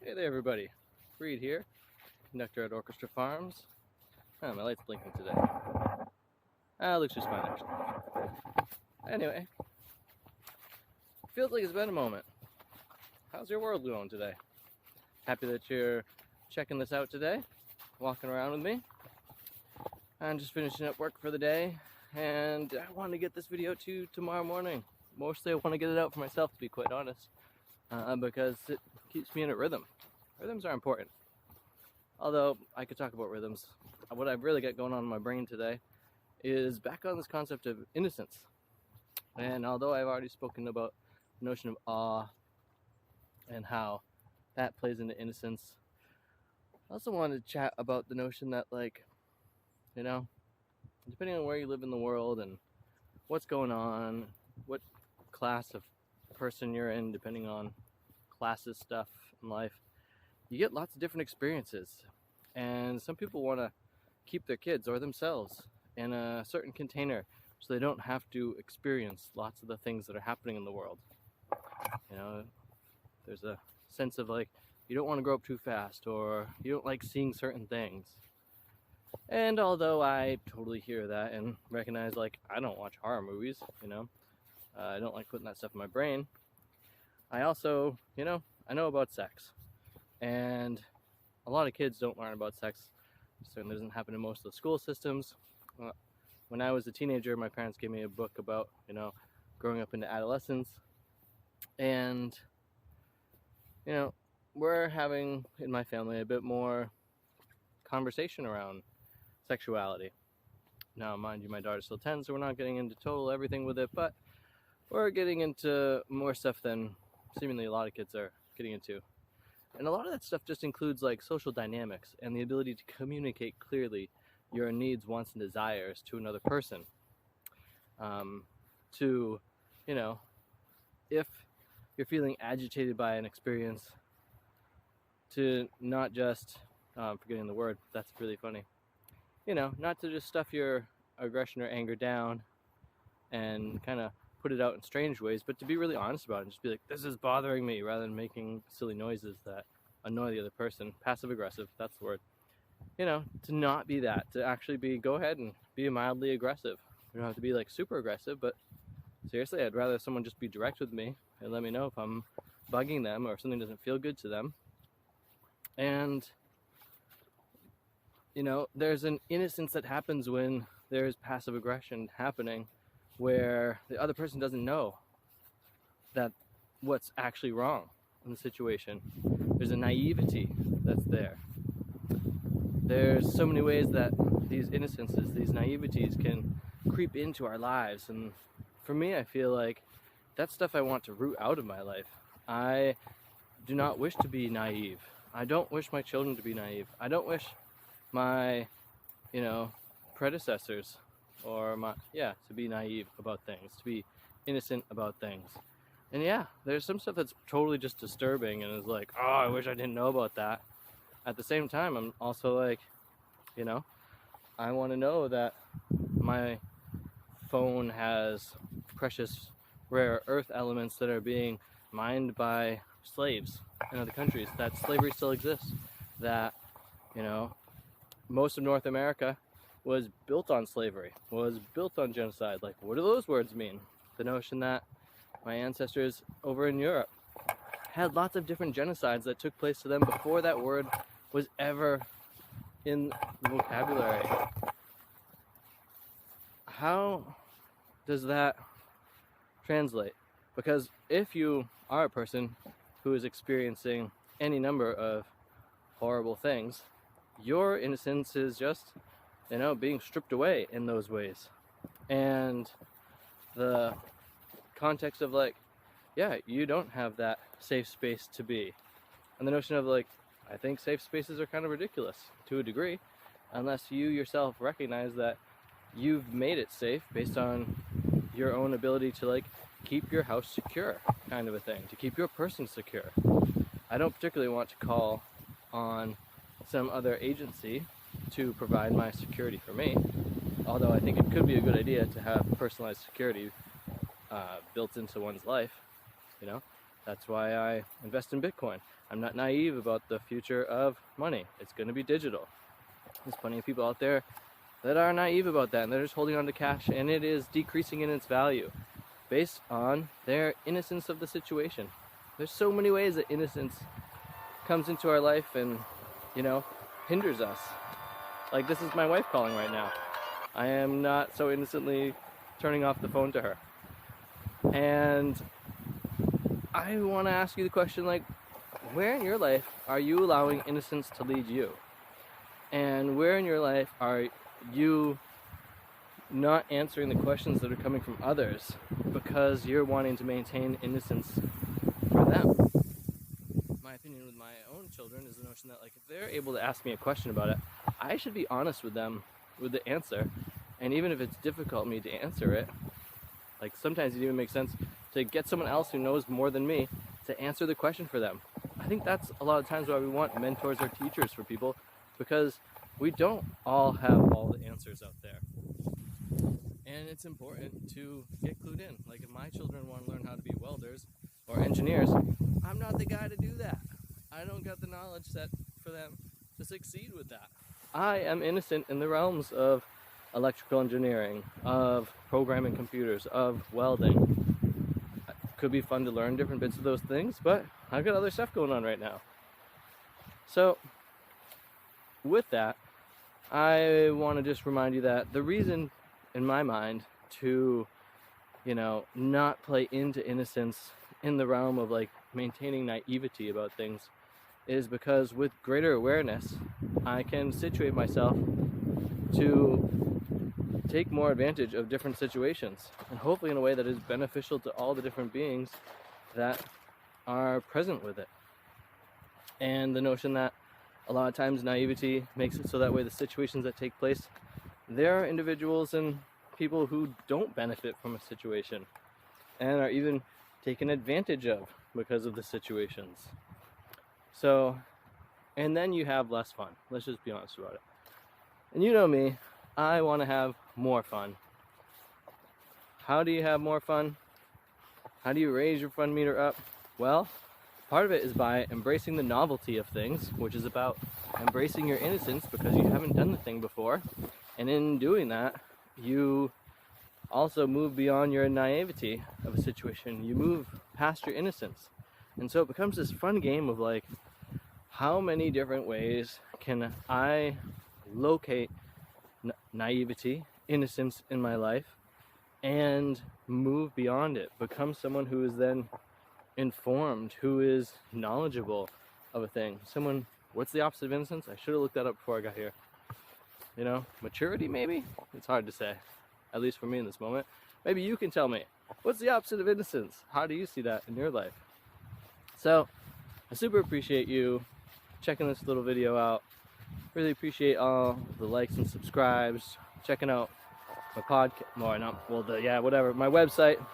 Hey there everybody, Reed here, conductor at Orchestra Farms. Oh, my light's blinking today. Looks just fine actually. Anyway, feels like it's been a moment. How's your world going today? Happy that you're checking this out today, walking around with me. I'm just finishing up work for the day, and I want to get this video to you tomorrow morning. Mostly I want to get it out for myself, to be quite honest, because it keeps me in a rhythm. Rhythms are important. Although I could talk about rhythms, what I've really got going on in my brain today is back on this concept of innocence. And although I've already spoken about the notion of awe and how that plays into innocence, I also wanted to chat about the notion that, like, you know, depending on where you live in the world and what's going on, what class of person you're in, depending on classes stuff in life, you get lots of different experiences. And some people want to keep their kids or themselves in a certain container so they don't have to experience lots of the things that are happening in the world. You know, there's a sense of, like, you don't want to grow up too fast, or you don't like seeing certain things. And although I totally hear that and recognize, like, I don't watch horror movies, you know, I don't like putting that stuff in my brain, I also, you know, I know about sex. And a lot of kids don't learn about sex. It certainly doesn't happen in most of the school systems. When I was a teenager, my parents gave me a book about, you know, growing up into adolescence. And, you know, we're having, in my family, a bit more conversation around sexuality. Now, mind you, my daughter's still 10, so we're not getting into total everything with it, but we're getting into more stuff than seemingly a lot of kids are getting into. And a lot of that stuff just includes, like, social dynamics and the ability to communicate clearly your needs, wants, and desires to another person. To, you know, if you're feeling agitated by an experience, to not just, forgetting the word, that's really funny, you know, not to just stuff your aggression or anger down and kind of put it out in strange ways, but to be really honest about it and just be like, this is bothering me, rather than making silly noises that annoy the other person. Passive aggressive, that's the word. You know, to not be that, to actually be, go ahead and be mildly aggressive. You don't have to be, like, super aggressive, but seriously, I'd rather someone just be direct with me and let me know if I'm bugging them or if something doesn't feel good to them. And, you know, there's an innocence that happens when there's passive aggression happening, where the other person doesn't know that what's actually wrong in the situation. There's a naivety that's there. There's so many ways that these innocences, these naiveties, can creep into our lives. And for me, I feel like that's stuff I want to root out of my life. I do not wish to be naive. I don't wish my children to be naive. I don't wish my, you know, predecessors or to be naive about things, to be innocent about things. And yeah, there's some stuff that's totally just disturbing and is like, oh, I wish I didn't know about that. At the same time, I'm also like, you know, I want to know that my phone has precious rare earth elements that are being mined by slaves in other countries, that slavery still exists, that, you know, most of North America was built on slavery, was built on genocide. Like, what do those words mean? The notion that my ancestors over in Europe had lots of different genocides that took place to them before that word was ever in the vocabulary. How does that translate? Because if you are a person who is experiencing any number of horrible things, your innocence is just, you know, being stripped away in those ways. And the context of, like, yeah, you don't have that safe space to be. And the notion of, like, I think safe spaces are kind of ridiculous to a degree, unless you yourself recognize that you've made it safe based on your own ability to, like, keep your house secure, kind of a thing, to keep your person secure. I don't particularly want to call on some other agency to provide my security for me, although I think it could be a good idea to have personalized security built into one's life, you know. That's why I invest in Bitcoin. I'm not naive about the future of money. It's going to be digital. There's plenty of people out there that are naive about that, and they're just holding on to cash, and it is decreasing in its value based on their innocence of the situation. There's so many ways that innocence comes into our life and, hinders us. Like, this is my wife calling right now. I am not so innocently turning off the phone to her. And I want to ask you the question, like, where in your life are you allowing innocence to lead you? And where in your life are you not answering the questions that are coming from others because you're wanting to maintain innocence for them? My opinion with my own children is the notion that, like, if they're able to ask me a question about it, I should be honest with them with the answer. And even if it's difficult for me to answer it, like, sometimes it even makes sense to get someone else who knows more than me to answer the question for them. I think that's a lot of times why we want mentors or teachers for people, because we don't all have all the answers out there. And it's important to get clued in. Like, if my children want to learn how to be welders or engineers, I'm not the guy to do that. I don't got the knowledge set for them to succeed with that. I am innocent in the realms of electrical engineering, of programming computers, of welding. It could be fun to learn different bits of those things, but I've got other stuff going on right now. So, with that, I want to just remind you that the reason, in my mind, to, not play into innocence in the realm of, like, maintaining naivety about things is because with greater awareness, I can situate myself to take more advantage of different situations, and hopefully in a way that is beneficial to all the different beings that are present with it. And the notion that a lot of times naivety makes it so that way the situations that take place, there are individuals and people who don't benefit from a situation and are even taken advantage of because of the situations. So, and then you have less fun. Let's just be honest about it. And you know me, I want to have more fun. How do you have more fun? How do you raise your fun meter up? Well, part of it is by embracing the novelty of things, which is about embracing your innocence because you haven't done the thing before. And in doing that, you also move beyond your naivety of a situation. You move past your innocence. And so it becomes this fun game of, like, how many different ways can I locate naivety, innocence in my life, and move beyond it, become someone who is then informed, who is knowledgeable of a thing. Someone, what's the opposite of innocence? I should have looked that up before I got here. Maturity maybe? It's hard to say, at least for me in this moment. Maybe you can tell me, what's the opposite of innocence? How do you see that in your life? So, I super appreciate you checking this little video out. Really appreciate all the likes and subscribes, checking out my podcast, my website,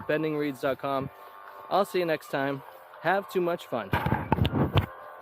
bendingreads.com. I'll see you next time. Have too much fun.